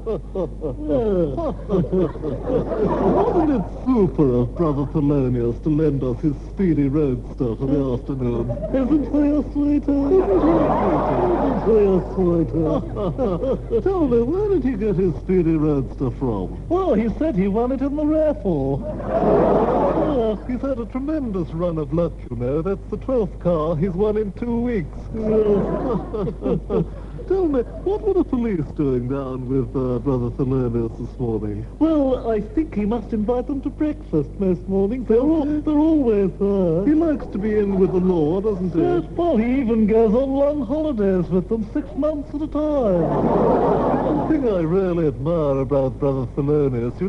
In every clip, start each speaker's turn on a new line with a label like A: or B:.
A: Wasn't it super of Brother Thelonious to lend us his speedy roadster for the afternoon? Isn't he a sweetheart? Isn't he a sweetheart? Tell me, where did he get his speedy roadster from? Well, he said he won it in the raffle. He's had a tremendous run of luck, you know. That's the 12th car he's won in 2 weeks. Tell me, what were the police doing down with Brother Thelonious this morning? Well, I think he must invite them to breakfast most mornings. They're always there. He likes to be in with the law, doesn't he? Yes, well, he even goes on long holidays with them 6 months at a time. One thing I really admire about Brother Thelonious, you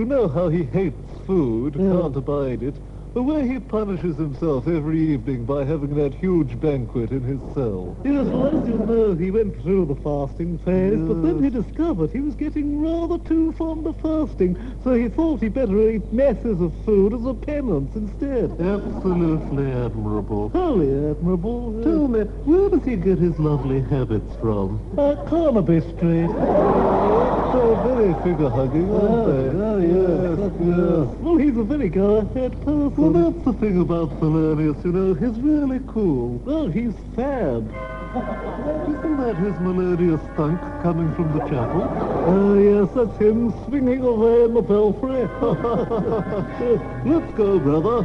A: know how he hates food, can't abide it. The way he punishes himself every evening by having that huge banquet in his cell. Yes, well, as you know, he went through the fasting phase, but then he discovered he was getting rather too fond of fasting, so he thought he'd better eat masses of food as a penance instead. Absolutely admirable. Wholly admirable. Tell me, where does he get his lovely habits from? Carnaby Street. So very figure-hugging, aren't they? Oh, yes. Well, he's a very go-ahead person. Well, that's the thing about Thelonious, you know. He's really cool. Well, he's fab. Isn't that his melodious thunk coming from the chapel? Oh, yes, that's him swinging away in the belfry. Let's go, brother.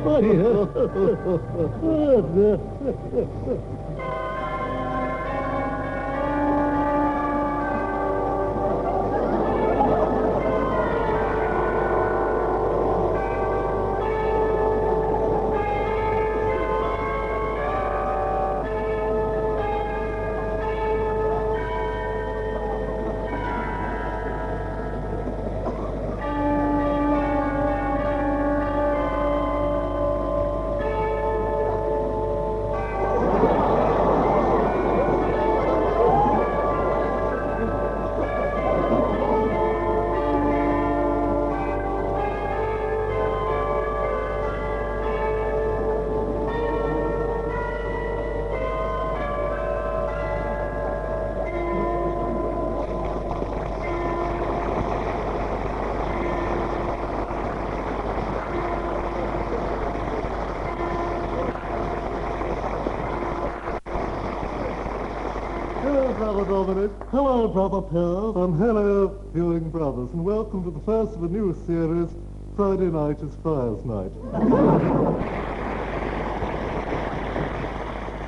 A: Brother Dominic. Hello, Brother Piers. And hello, viewing brothers, and welcome to the first of a new series, Friday Night is Friars Night.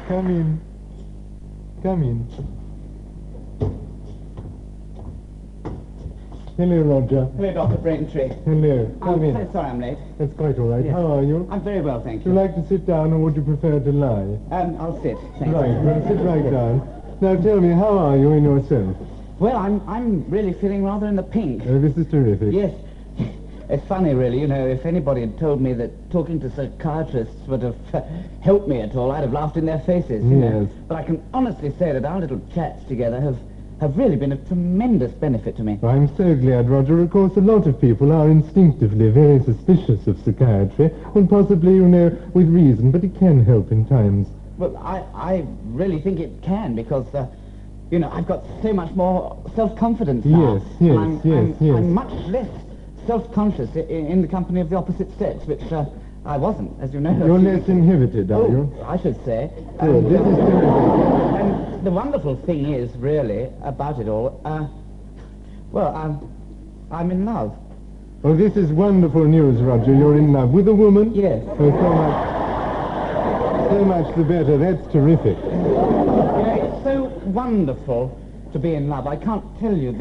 B: Come in. Come in. Hello, Roger.
C: Hello, Dr. Braintree.
B: Hello. Come in.
C: I'm so sorry I'm late.
B: That's quite all right.
C: Yes.
B: How are you?
C: I'm very well, thank
B: Would you
C: you.
B: like to sit down, or would you prefer to lie?
C: I'll sit, thank
B: Right,
C: you.
B: well, sit right down. Now, tell me, how are you in yourself?
C: Well, I'm really feeling rather in the pink.
B: Oh, this is terrific.
C: Yes. It's funny, really, you know, if anybody had told me that talking to psychiatrists would have helped me at all, I'd have laughed in their faces, you know.
B: Yes.
C: But I can honestly say that our little chats together have really been of tremendous benefit to me.
B: I'm so glad, Roger. Of course, a lot of people are instinctively very suspicious of psychiatry, and possibly, you know, with reason, but it can help in times.
C: Well, I really think it can, because, you know, I've got so much more self-confidence now.
B: Yes, yes,
C: and I'm much less self-conscious in the company of the opposite sex, which I wasn't, as you know.
B: You're less inhibited, are you?
C: I should say.
B: Good, this is terrific.
C: And the wonderful thing is, really, about it all, I'm in love.
B: Oh, this is wonderful news, Roger. You're in love with a woman?
C: Yes.
B: Oh, so much the better. That's terrific.
C: You know, it's so wonderful to be in love. I can't tell you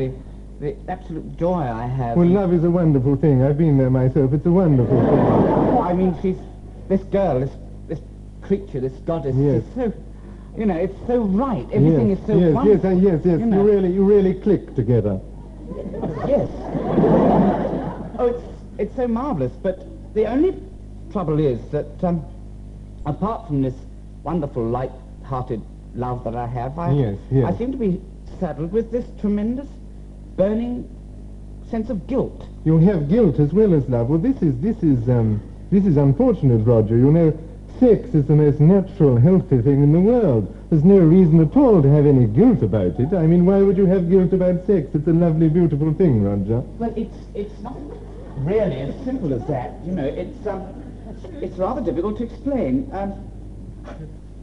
C: the absolute joy I have.
B: Well, love is a wonderful thing. I've been there myself. It's a wonderful thing.
C: I mean, this girl, this creature, this goddess,
B: Yes.
C: is so, you know, it's so right. Everything is so wonderful.
B: Yes.
C: You know.
B: You really click together.
C: Yes. Oh, it's so marvellous. But the only trouble is that, apart from this wonderful, light-hearted love that I have,
B: Yes.
C: I seem to be saddled with this tremendous, burning sense of guilt.
B: You have guilt as well as love. Well, this is unfortunate, Roger. You know, sex is the most natural, healthy thing in the world. There's no reason at all to have any guilt about it. I mean, why would you have guilt about sex? It's a lovely, beautiful thing, Roger.
C: Well, it's not really as simple as that. You know, it's rather difficult to explain.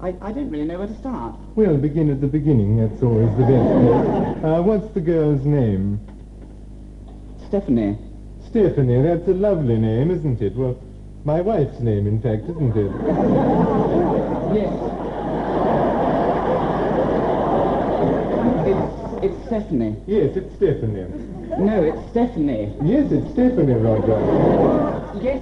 C: I don't really know where to start.
B: Well, begin at the beginning. That's always the best place. What's the girl's name?
C: Stephanie.
B: Stephanie. That's a lovely name, isn't it? Well, my wife's name, in fact, isn't it?
C: Yes. It's Stephanie.
B: Yes, it's Stephanie.
C: No, it's Stephanie.
B: Yes, it's Stephanie, Roger.
C: Yes,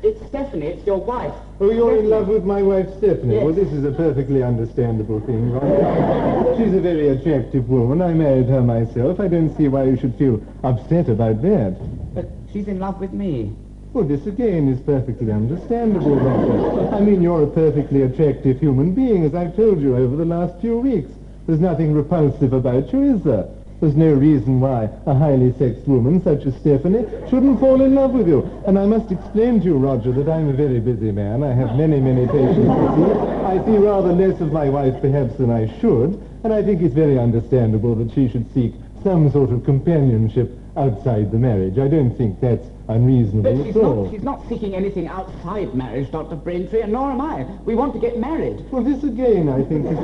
C: it's Stephanie. It's your wife.
B: Oh, you're
C: Stephanie.
B: in love with my wife, Stephanie?
C: Yes.
B: Well, this is a perfectly understandable thing, Roger. She's a very attractive woman. I married her myself. I don't see why you should feel upset about that.
C: But she's in love with me.
B: Well, this again is perfectly understandable, Roger. I mean, you're a perfectly attractive human being, as I've told you over the last few weeks. There's nothing repulsive about you, is there? There's no reason why a highly sexed woman such as Stephanie shouldn't fall in love with you. And I must explain to you, Roger, that I'm a very busy man. I have many, many patients to see. I see rather less of my wife, perhaps, than I should. And I think it's very understandable that she should seek some sort of companionship outside the marriage. I don't think that's unreasonable
C: But
B: at all.
C: she's not seeking anything outside marriage, Dr. Braintree, and nor am I. We want to get married.
B: Well, this again, I think, is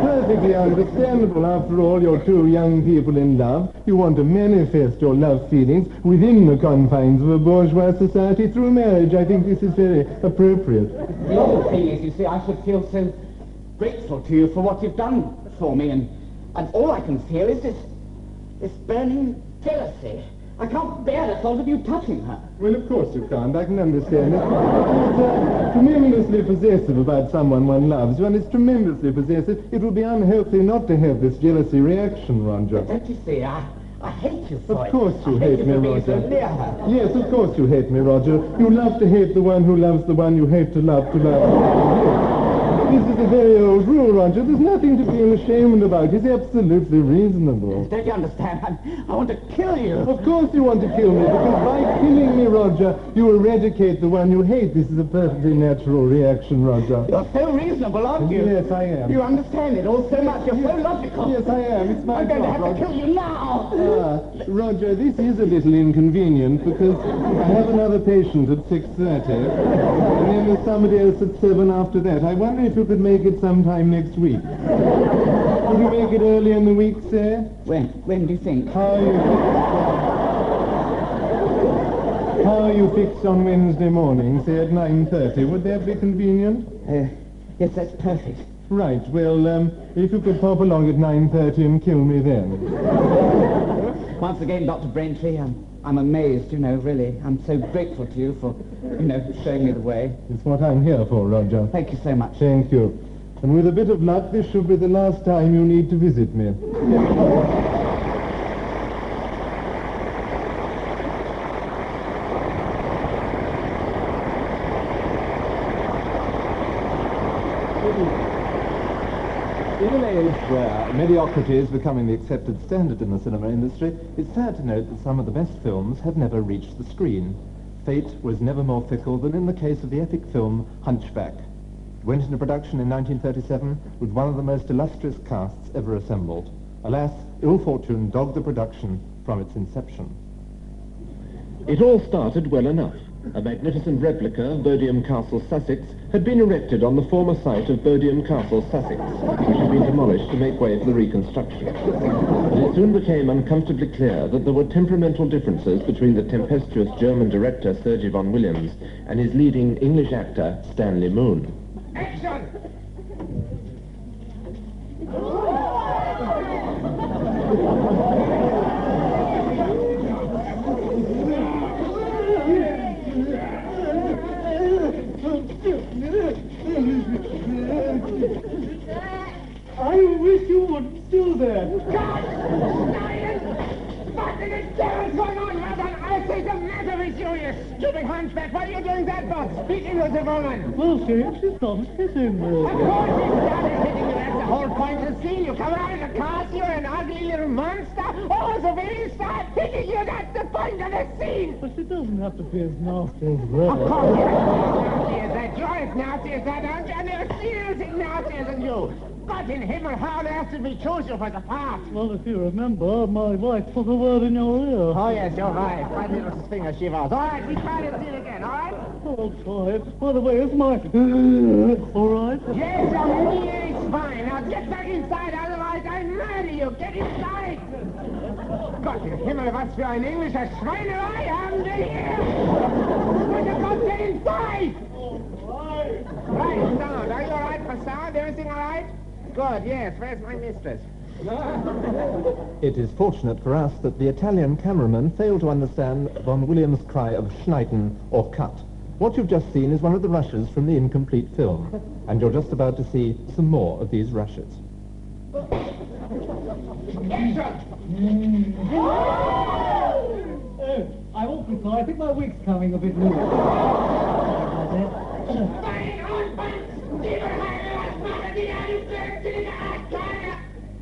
B: perfectly understandable. After all, you're two young people in love. You want to manifest your love feelings within the confines of a bourgeois society through marriage. I think this is very appropriate.
C: The other thing is, you see, I should feel so grateful to you for what you've done for me, and all I can feel is this burning jealousy. I can't bear the thought of you touching her.
B: Well, of course you can't. I can understand it. It's tremendously possessive about someone one loves. One is tremendously possessive. It would be unhealthy not to have this jealousy reaction, Roger.
C: Don't you see, I hate you for it.
B: Of course you hate me,
C: for being so
B: Roger.
C: near her.
B: Yes, of course you hate me, Roger. You love to hate the one who loves the one you hate to love to love. This is a very old rule, Roger. There's nothing to feel ashamed about. It's absolutely reasonable.
C: Don't you understand? I want to kill you.
B: Of course you want to kill me, because by killing me, Roger, you eradicate the one you hate. This is a perfectly natural reaction, Roger.
C: You're so reasonable, aren't you?
B: Yes, I am.
C: You understand it all so much. You're so logical.
B: Yes, I am. It's my
C: I'm going to
B: job,
C: have
B: Roger.
C: to kill you now.
B: Roger, this is a little inconvenient because I have another patient at 6:30, and then there's somebody else at 7 after that. I wonder if you could make it sometime next week. Could you make it early in the week, sir?
C: When do you think?
B: How are you fixed on Wednesday morning, say at 9:30? Would that be convenient?
C: Yes, that's perfect.
B: Right, well, if you could pop along at 9:30 and kill me then.
C: Once again, Dr. Braintree, I'm amazed, really. I'm so grateful to you for, showing me the way.
B: It's what I'm here for, Roger.
C: Thank you so much.
B: Thank you. And with a bit of luck, this should be the last time you need to visit me. In an age where mediocrity is becoming the accepted standard in the cinema industry, it's sad to note that some of the best films have never reached the screen. Fate was never more fickle than in the case of the epic film Hunchback. It went into production in 1937 with one of the most illustrious casts ever assembled. Alas, ill fortune dogged the production from its inception.
D: It all started well enough. A magnificent replica of Bodiam Castle, Sussex, had been erected on the former site of Bodiam Castle, Sussex, which had been demolished to make way for the reconstruction. But it soon became uncomfortably clear that there were temperamental differences between the tempestuous German director Sergei von Williams and his leading English actor Stanley Moon.
C: Action!
B: I wish you wouldn't do that.
E: What the devil is going on here? What on earth is the matter with
C: you stupid hunchback! What are you doing that for? Speaking with the woman!
A: Well, she started hitting me.
C: Of course he started hitting you. That's the whole point of the scene. You come out of the car, you're an ugly little monster. Oh, so when he starts hitting you, that's the point of the scene.
A: But she doesn't have to be as nasty as
C: Of
A: that.
C: course you're as nasty as that. You're as nasty as that, aren't you? I've never seen anything nastier than you. God in heaven, how else did we choose you for the part?
A: Well, if you remember, my wife put a word in your ear.
C: Oh, yes, you're right. My little finger shivers. All right, we try to see it again, all right?
A: I'll try it. By the way, is my... all right?
C: Yes, it's fine. Now get back inside, otherwise I murder you. Get inside. Gott in Himmel, was für ein englischer Schweinerei haben wir hier! Bitte kommt get inside! Right, sound. Are you all right for sound? Everything all right? Good, yes. Where's my mistress?
B: It is fortunate for us that the Italian cameraman failed to understand Von Williams' cry of schneiden or cut. What you've just seen is one of the rushes from the incomplete film, and you're just about to see some more of these rushes.
A: I won't be sorry. I think my wig's coming a bit loose.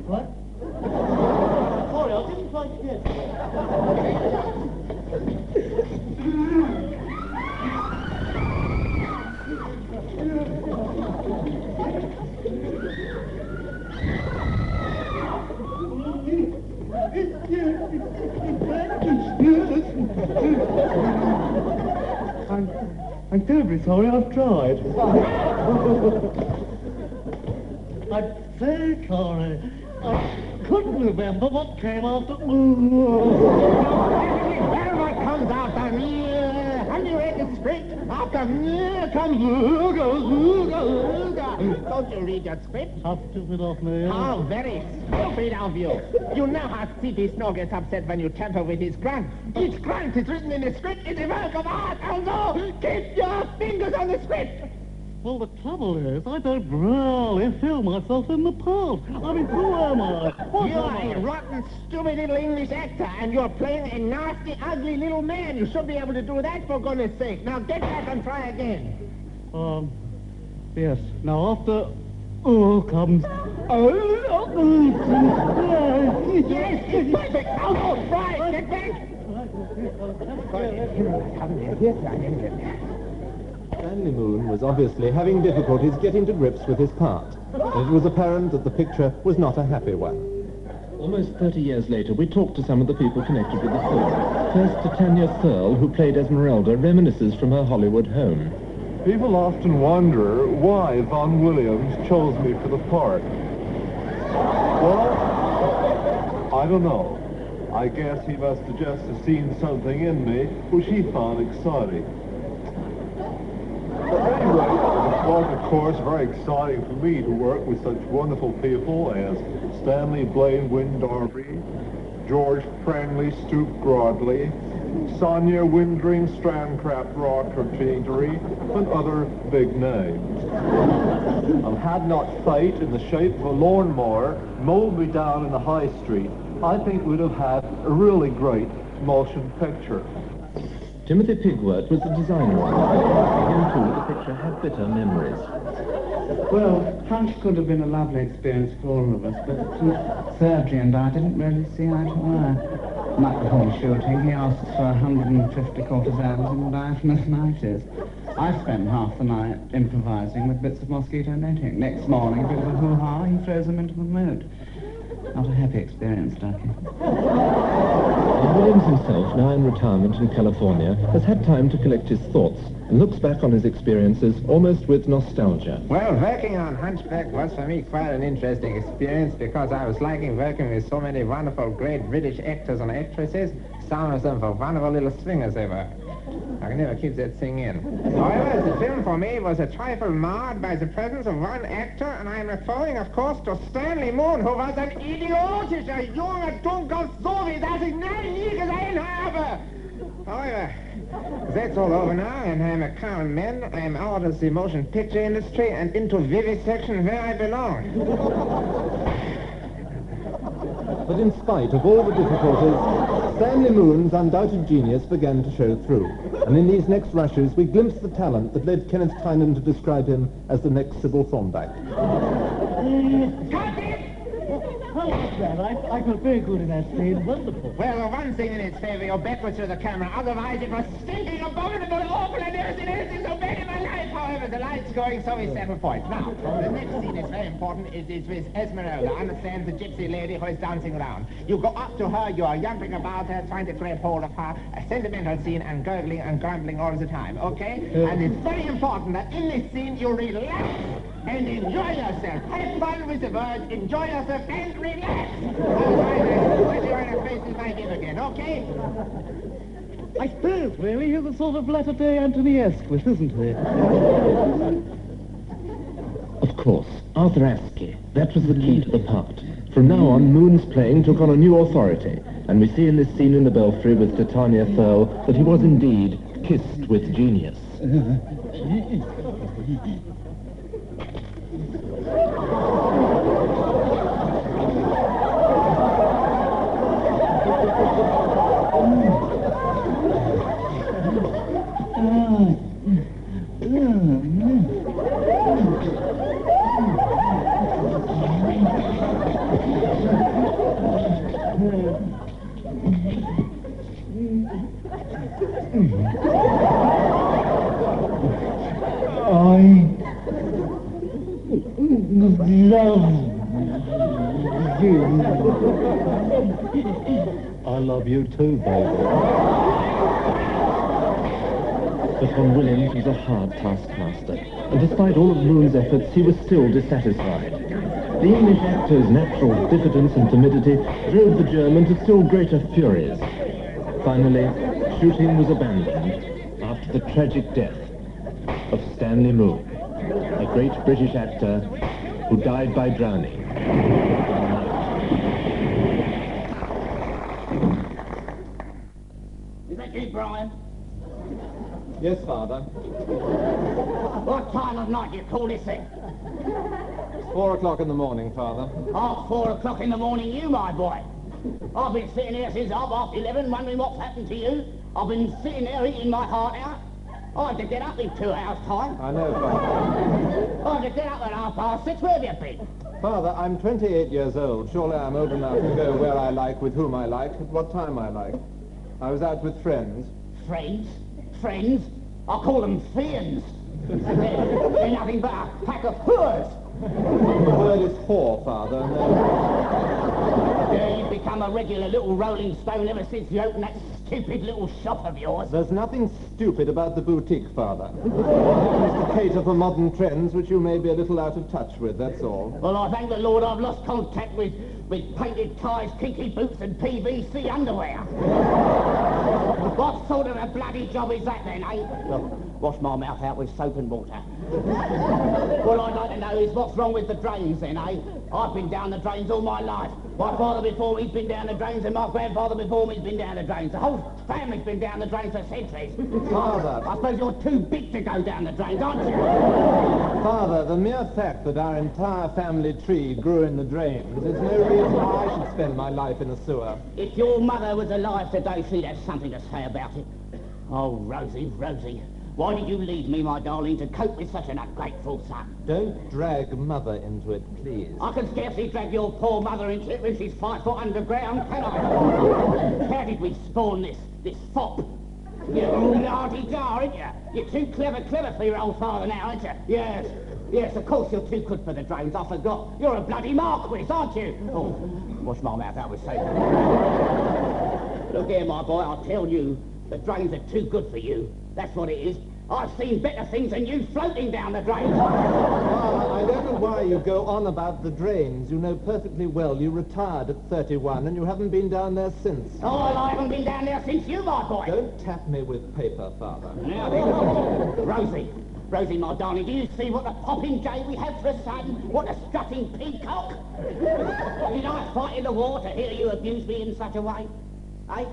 A: What? Sorry, I didn't quite get it. I'm terribly sorry, I've tried. I'm very sorry. I couldn't remember what came after...
C: Well, what comes after me? Have you read the script? After me comes... Don't you read your script?
A: How stupid of me.
C: How very stupid of you. You know how C.P. Snow gets upset when you tamper with his grunt. Each grunt is written in the script is a work of art, although keep your fingers on the script.
A: Well, the trouble is, I don't really feel myself in the part. I mean, who am I? What
C: You're
A: am
C: a
A: I?
C: rotten, stupid little English actor, and you're playing a nasty, ugly little man. You should be able to do that, for goodness sake. Now get back and try again.
A: Yes. Now, after... comes...
C: Yes, it's perfect. Now, right, get back.
B: Stanley Moon was obviously having difficulties getting to grips with his part, and it was apparent that the picture was not a happy one.
D: Almost 30 years later, we talked to some of the people connected with the film. First, Titania Searle, who played Esmeralda, reminisces from her Hollywood home.
E: People often wonder why Von Williams chose me for the part. Well, I don't know. I guess he must have just seen something in me which he found exciting. But anyway, it was, of course, very exciting for me to work with such wonderful people as Stanley Blaine Wynne Darby, George Prangley Stoop Grodley, Sonia Windring Strandcraft Rocketery, and other big names. And had not fate in the shape of a lawnmower mowed me down in the high street, I think we'd have had a really great motion picture.
D: Timothy Pigworth was the designer of it. For him, too, the picture had bitter memories.
F: Well, Punch could have been a lovely experience for all of us, but Sergey and I didn't really see eye to eye. Night before shooting, he asked for 150 courtesans in diaphanous nighties. I spent half the night improvising with bits of mosquito netting. Next morning, a bit of a hoo-ha, he throws them into the moat. Not a happy experience, Ducky.
D: Williams himself, now in retirement in California, has had time to collect his thoughts and looks back on his experiences almost with nostalgia.
C: Well, working on Hunchback was for me quite an interesting experience because I was liking working with so many wonderful, great British actors and actresses. Some of them were wonderful little swingers they were. I can never keep that thing in. However, the film for me was a trifle marred by the presence of one actor, and I am referring, of course, to Stanley Moon, who was ein idiotischer, junger, Dunkel, so wie das ich nie gesehen habe. However, that's all over now, and I'm a common man. I am out of the motion picture industry and into vivisection where I belong.
B: But in spite of all the difficulties, Stanley Moon's undoubted genius began to show through, and in these next rushes we glimpsed the talent that led Kenneth Tynan to describe him as the next Sybil Thorndike.
A: I like that. I got very good in that scene. Wonderful.
G: Well, the one thing in its favour, you're backwards through the camera. Otherwise, it was stinking, abominable, awful, and anything so bad in my life. However, the light's going, so we settle for it. Now, the next scene is very important. It is with Esmeralda. Understand, the gypsy lady who is dancing around. You go up to her, you are jumping about her, trying to grab hold of her. A sentimental scene and gurgling and grumbling all the time, okay? And it's very important that in this scene you relax and enjoy yourself. Have fun with the words, enjoy yourself, and relax. When you're in a place with my give again, okay?
A: I suppose, really, he's a sort of latter-day Anthony Asquith, isn't he?
D: Of course, Arthur Askey. That was the key to the part. From now on, Moon's playing took on a new authority, and we see in this scene in the belfry with Titania Thurl that he was indeed kissed with genius.
A: I love you too, baby.
D: But Von Williams was a hard taskmaster, and despite all of Moon's efforts, he was still dissatisfied. The English actor's natural diffidence and timidity drove the German to still greater furies. Finally, shooting was abandoned after the tragic death of Stanley Moon, a great British actor who died by drowning.
G: Is that you, Brian?
B: Yes, Father.
G: What time of night do you call this thing?
B: It's 4 o'clock in the morning, Father.
G: 4:30 in the morning, you, my boy. I've been sitting here since 11:30, wondering what's happened to you. I've been sitting there eating my heart out. I had to get up in 2 hours' time.
B: I know, Father.
G: I had to get up at 6:30. Where have you been?
B: Father, I'm 28 years old. Surely I'm old enough to go where I like, with whom I like, at what time I like. I was out with friends.
G: Friends? Friends? I call them fiends. They're nothing but a pack of whores.
B: The word is whore, Father. No.
G: Yeah, you've become a regular little rolling stone ever since you opened that stupid little shop of yours.
B: There's nothing stupid about the boutique, Father. It's to cater for modern trends which you may be a little out of touch with, that's all.
G: Well, I thank the Lord I've lost contact with painted ties, kinky boots and PVC underwear. What sort of a bloody job is that then, eh? Wash my mouth out with soap and water. What I'd like to know is what's wrong with the drains then, eh? I've been down the drains all my life. My father before me's been down the drains and my grandfather before me's been down the drains. The whole family's been down the drains for centuries.
B: Father.
G: I suppose you're too big to go down the drains, aren't you?
B: Father, the mere fact that our entire family tree grew in the drains is no reason why I should spend my life in a sewer.
G: If your mother was alive today, she'd have something to say about it. Oh, Rosie, Rosie, why did you leave me, my darling, to cope with such an ungrateful son?
B: Don't drag Mother into it, please.
G: I can scarcely drag your poor mother into it when she's 5 foot underground, can I? How did we spawn this fop? You're la-di-da, aren't you? You're too clever for your old father now, aren't you? Yes. Yes, of course you're too good for the drains, I forgot. You're a bloody marquis, aren't you? Oh, wash my mouth out with soap. Look here, my boy, I'll tell you, the drains are too good for you. That's what it is. I've seen better things than you floating down the drains.
B: I don't know why you go on about the drains. You know perfectly well you retired at 31 and you haven't been down there since.
G: Oh, well, I haven't been down there since you, my boy.
B: Don't tap me with paper, Father.
G: Now then, Rosie, my darling, do you see what a popping jay we have for a son? What a strutting peacock? Did I fight in the war to hear you abuse me in such a way? Eh?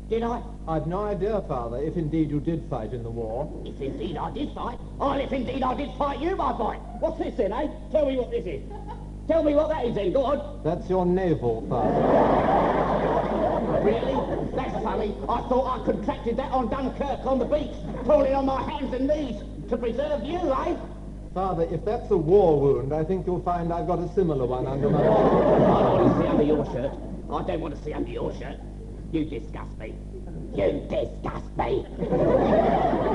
G: Did I?
B: I've no idea, Father, if indeed you did fight in the war.
G: If indeed I did fight? Oh, if indeed I did fight you, my boy. What's this then, eh? Tell me what this is. Tell me what that is then, go on.
B: That's your navel, Father.
G: Really? That's funny. I thought I contracted that on Dunkirk on the beach, crawling on my hands and knees to preserve you, eh?
B: Father, if that's a war wound, I think you'll find I've got a similar one under my...
G: I don't want to see under your shirt. I don't want to see under your shirt. You disgust me. You disgust me.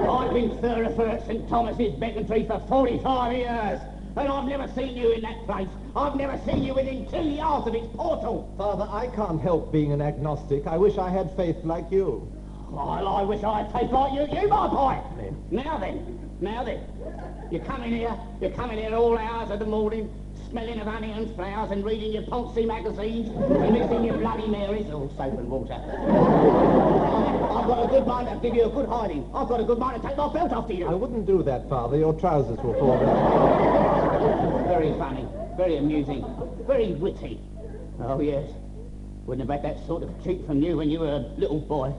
G: I've been thorough at St. Thomas's Becontree for 45 years, and I've never seen you in that place. I've never seen you within 2 yards of its portal.
B: Father, I can't help being an agnostic. I wish I had faith like you.
G: Well, I wish I had faith like you, my boy. Now then. You come in here all hours of the morning, smelling of honey and flowers and reading your Poncy magazines and mixing your Bloody Marys, all soap and water. I've got a good mind to give you a good hiding. I've got a good mind to take my belt off to you.
B: I wouldn't do that, Father. Your trousers will fall down.
G: Very funny, very amusing, very witty. Oh, yes. Wouldn't have had that sort of treat from you when you were a little boy.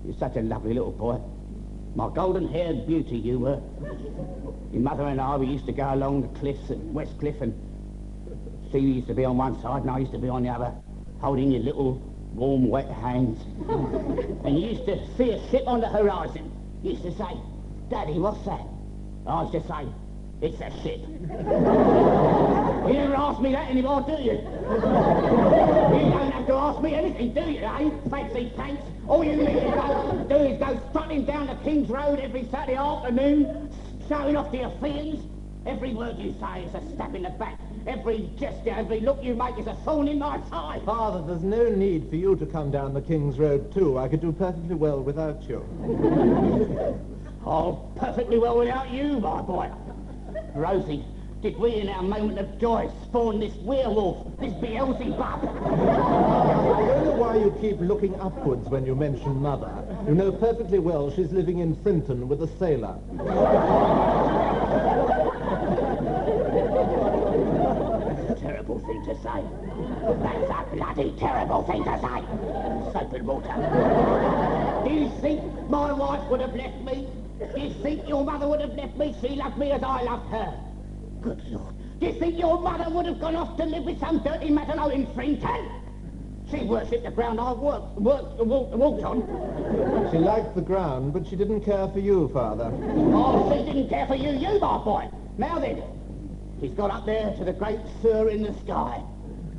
G: You're such a lovely little boy. My golden-haired beauty you were. Your mother and I, we used to go along the cliffs at West Cliff, and she used to be on one side and I used to be on the other, holding your little warm, wet hands. And you used to see a ship on the horizon. You used to say, Daddy, what's that? I used to say, it's a ship. You never ask me that anymore, do you? You don't have to ask me anything, do you, eh? Fancy pants. All you need to do is go strutting down the King's Road every Saturday afternoon, showing off to your fiends. Every word you say is a stab in the back. Every gesture, every look you make is a thorn in my side.
B: Father, there's no need for you to come down the King's Road, too. I could do perfectly well without you.
G: Oh, perfectly well without you, my boy. Rosie, did we in our moment of joy spawn this werewolf, this Beelzebub?
B: I don't know why you keep looking upwards when you mention Mother. You know perfectly well she's living in Frinton with a sailor.
G: That's a terrible thing to say. That's a bloody terrible thing to say. Soap and water. Do you think my wife would have left me? Do you think your mother would have left me? She loved me as I loved her. Good Lord. Do you think your mother would have gone off to live with some dirty Matalot in Frinton? She worshipped the ground I walked on.
B: She liked the ground, but she didn't care for you, Father.
G: Oh, she didn't care for you, my boy. Now then, she's got up there to the great Sur in the sky,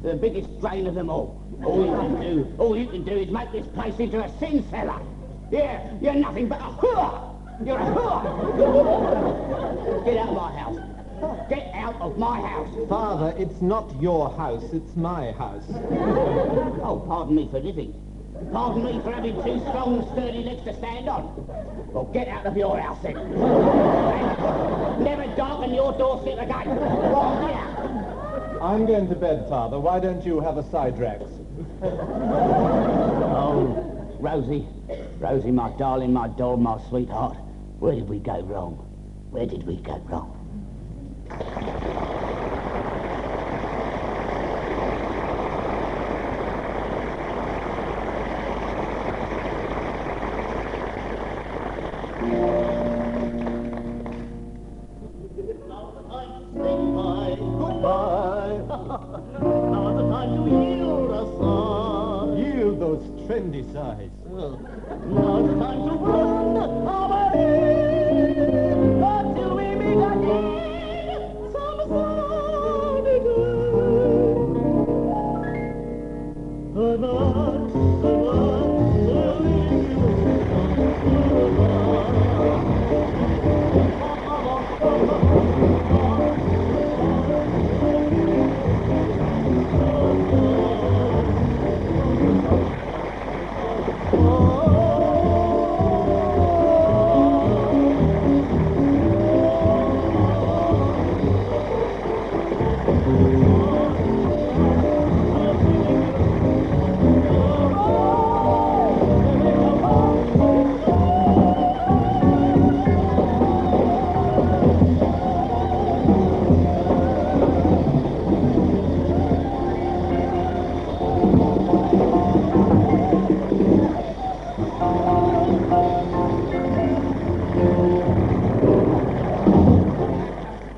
G: the biggest drain of them all. All you can do is make this place into a sin cellar. Yeah, you're nothing but a whore. You're a whore! Get out of my house. Get out of my house.
B: Father, it's not your house, it's my house.
G: Oh, pardon me for living. Pardon me for having two strong, sturdy legs to stand on. Well, get out of your house then. Never darken your doorstep again. Well, get out.
B: I'm going to bed, Father. Why don't you have a Sidrax?
G: Oh, Rosie, my darling, my doll, my sweetheart. Where did we go wrong? Where did we go wrong?
A: Now's the time to yield a sigh.
B: Yield those trendy sighs.
A: Now's the time to run away until we meet again some sunny day.